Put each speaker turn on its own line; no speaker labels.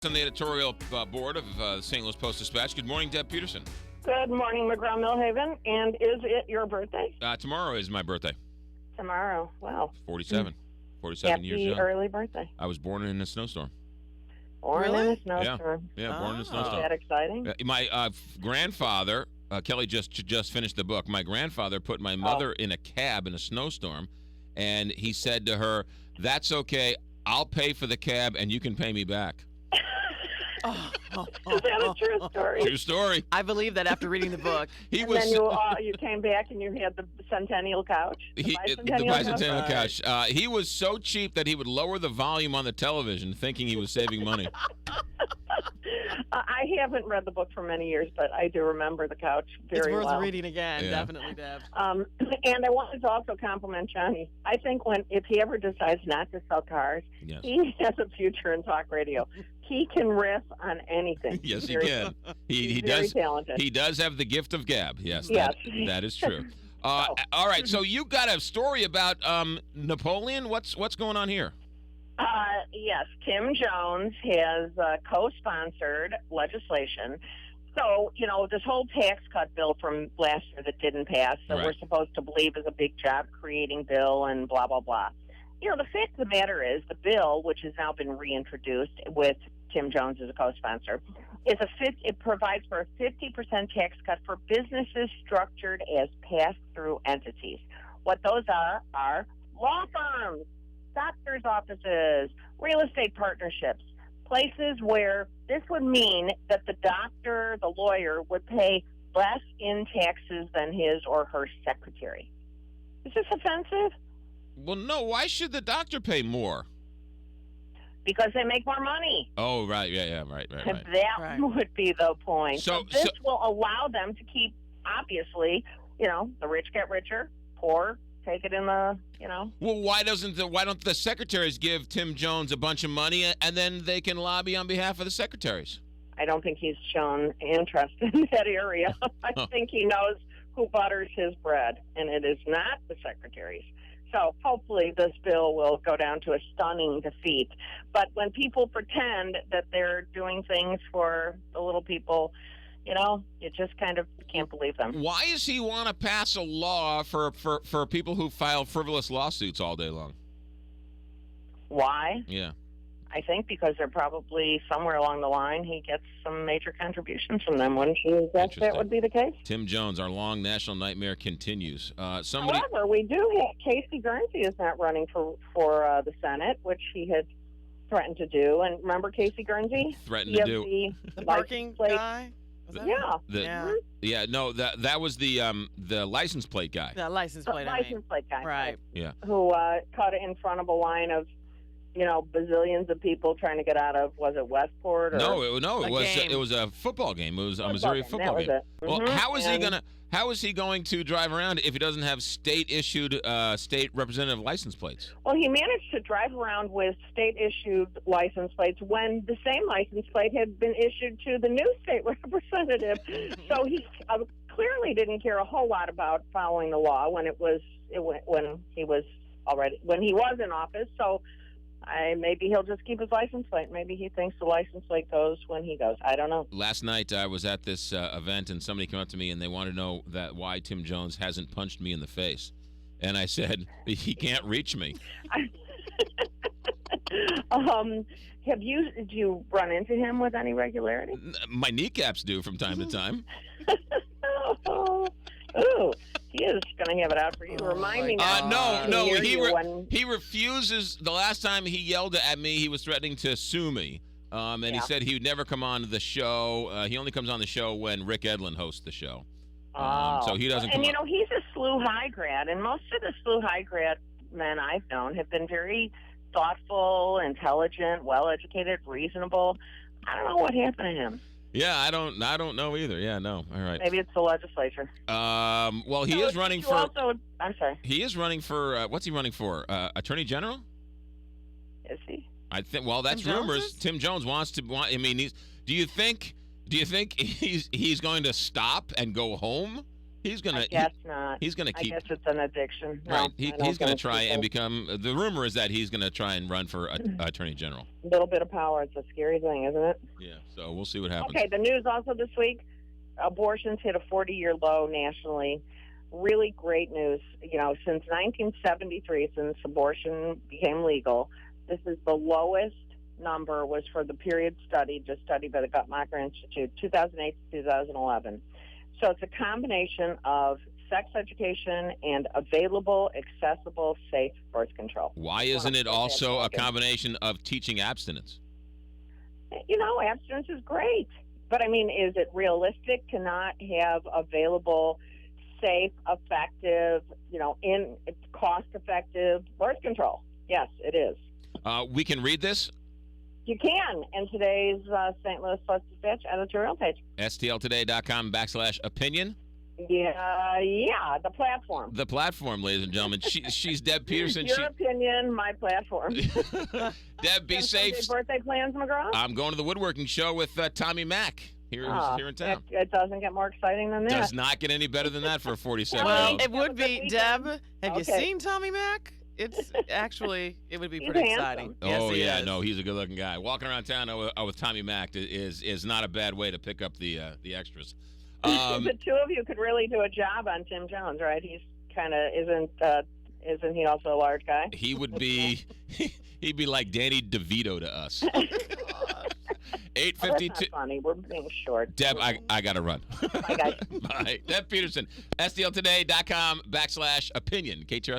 On the editorial board of the St. Louis Post-Dispatch. Good morning, Deb Peterson.
Good morning, McGraw Millhaven. And is it your birthday?
Tomorrow is my birthday.
Tomorrow. Wow.
47. 47
Happy
years young.
early birthday.
I was born in a snowstorm.
Born
Really?
in a snowstorm.
Yeah, born in a
Is
snowstorm.
that exciting?
My grandfather, Kelly just finished the book. My grandfather put my mother in a cab in a snowstorm, and he said to her, "That's okay. I'll pay for the cab, and you can pay me back."
Is that a true story?
True story.
I believe that after reading the book.
He
And
was.
then you came back and you had the Centennial couch?
The bicentennial couch. He was so cheap that he would lower the volume on the television, thinking he was saving money.
I haven't read the book for many years, but I do remember the couch very
It's worth
well.
reading again,
Yeah.
definitely, Deb.
And I wanted to also compliment Johnny. I think if he ever decides not to sell cars,
Yes.
he has a future in talk radio. He can riff on anything.
Yes, he
Very-
can. He
He's very
does.
talented.
He does have the gift of gab. Yes,
Yes.
that is true. All right. So you got a story about Napoleon. What's going on here?
Yes, Tim Jones has co-sponsored legislation. So, this whole tax cut bill from last year that didn't pass, that
Right.
we're supposed to believe is a big job-creating bill and blah, blah, blah. The fact of the matter is the bill, which has now been reintroduced with Tim Jones as a co-sponsor, it provides for a 50% tax cut for businesses structured as pass-through entities. What those are law firms, doctors' offices, real estate partnerships, places where this would mean that the doctor, the lawyer, would pay less in taxes than his or her secretary. Is this offensive?
Well, no. Why should the doctor pay more?
Because they make more money.
Oh, right. Yeah. Right.
That
Right.
would be the point.
So-
This
so-
will allow them to keep, obviously, the rich get richer, poor take it in the,
Well, why don't the secretaries give Tim Jones a bunch of money and then they can lobby on behalf of the secretaries?
I don't think he's shown interest in that area. I think he knows who butters his bread, and it is not the secretaries. So hopefully this bill will go down to a stunning defeat. But when people pretend that they're doing things for the little people, you just kind of can't believe them.
Why does he want to pass a law for people who file frivolous lawsuits all day long?
Why?
Yeah.
I think because they're probably somewhere along the line he gets some major contributions from them. Wouldn't you guess that would be the case?
Tim Jones, our long national nightmare continues.
However, we do have Casey Guernsey is not running for the Senate, which he had threatened to do. And remember Casey Guernsey?
Threatened to do
The parking guy? Was that
Yeah.
Yeah. No, that was the license plate guy.
The license plate,
The license plate guy.
Right.
Yeah.
Who cut in front of a line of, bazillions of people trying to get out of, was it Westport? Or
It was a football game. It was a Missouri football game. Well, how is he going to drive around if he doesn't have state-issued state representative license plates?
Well, he managed to drive around with state-issued license plates when the same license plate had been issued to the new state representative. So he clearly didn't care a whole lot about following the law when he was in office. So maybe he'll just keep his license plate. Maybe he thinks the license plate goes when he goes. I don't know.
Last night I was at this event and somebody came up to me and they wanted to know why Tim Jones hasn't punched me in the face. And I said, he can't reach me.
Did you run into him with any regularity?
My kneecaps do from time to time.
Ooh, he is going to have it out for you. Remind me now.
No. He refuses. The last time he yelled at me, he was threatening to sue me. He said he would never come on the show. He only comes on the show when Rick Edlin hosts the show. So he doesn't come on.
He's a SLU high grad, and most of the SLU high grad men I've known have been very thoughtful, intelligent, well-educated, reasonable. I don't know what happened to him.
Yeah, I don't know either. Yeah, no. All right.
Maybe it's the legislature.
Well, he is running for.
I'm sorry.
He is running for. What's he running for? Attorney General?
Is he?
I think. Well, that's rumors. Tim Jones wants to. I mean, do you think he's going to stop and go home He's gonna.
I guess not.
He's gonna
I
keep.
guess it's an addiction. No,
Right.
I don't
He's going to
think
try and
people-
become. The rumor is that he's going to try and run for attorney general.
A little bit of power. It's a scary thing, isn't it?
Yeah. So we'll see what happens.
Okay, the news also this week, abortions hit a 40-year low nationally. Really great news. Since 1973, since abortion became legal, this is the lowest number was for the period studied by the Guttmacher Institute, 2008 to 2011. So it's a combination of sex education and available, accessible, safe birth control.
Why isn't it also a combination of teaching abstinence?
Abstinence is great. But, is it realistic to not have available, safe, effective, cost-effective birth control? Yes, it is.
We can read this?
You can. In today's St. Louis Post-Dispatch editorial page.
STLtoday.com/opinion.
Yeah, the platform.
The platform, ladies and gentlemen. She's Deb Peterson.
Your opinion, my platform.
Deb, be safe.
Birthday plans, McGraw?
I'm going to the woodworking show with Tommy Mack here in town.
It doesn't get more exciting than that.
Does not get any better than that for a 47-year-old.
Well, it would be, Deb. Have you
Okay.
seen Tommy Mack? It's actually, it would be
He's
pretty
handsome.
exciting.
Oh,
Yes, he
yeah,
is.
no, he's a good-looking guy. Walking around town with Tommy Mack is not a bad way to pick up the extras.
The two of you could really do a job on Tim Jones, right? He's kind of isn't he also a large guy?
He would be he'd be like Danny DeVito to us.
Oh,
8:52.
that's not funny. We're being short.
Deb, I gotta run.
Bye, guys.
Bye. Deb Peterson, STLtoday.com/opinion. KTRS